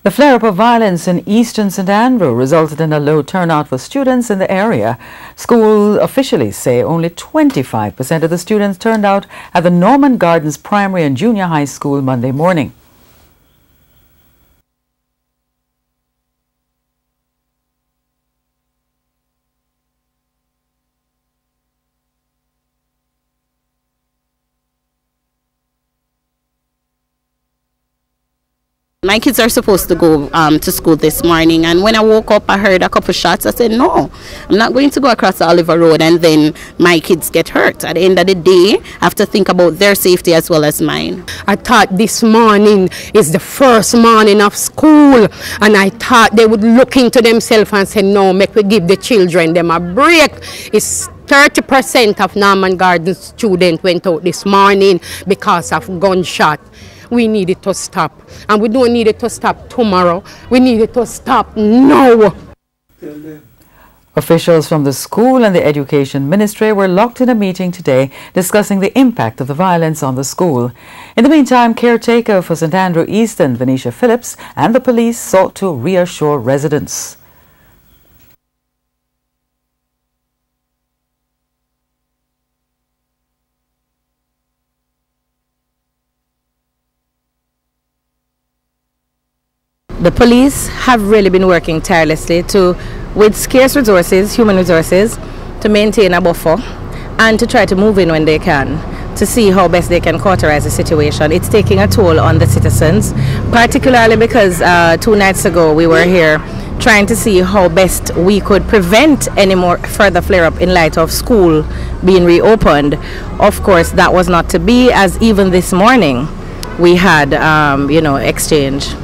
The flare-up of violence in eastern St Andrew resulted in a low turnout for students in the area. School officials say only 25% of the students turned out at the Norman Gardens Primary and Junior High School Monday morning. My kids are supposed to go to school this morning, and when I woke up I heard a couple shots. I said, no, I'm not going to go across the Oliver Road and then my kids get hurt. At the end of the day, I have to think about their safety as well as mine. I thought this morning is the first morning of school, and I thought they would look into themselves and say, no, make we give the children them a break. It's 30% of Norman Gardens students went out this morning because of gunshot. We need it to stop, and we don't need it to stop tomorrow. We need it to stop now. Officials from the school and the Education Ministry were locked in a meeting today discussing the impact of the violence on the school. In the meantime, caretaker for St Andrew Eastern, Venetia Phillips, and the police sought to reassure residents. The police have really been working tirelessly with scarce resources, human resources, to maintain a buffer and to try to move in when they can, to see how best they can cauterize the situation. It's taking a toll on the citizens, particularly because 2 nights ago we were here trying to see how best we could prevent any more further flare-up in light of school being reopened. Of course, that was not to be, as even this morning we had, exchange.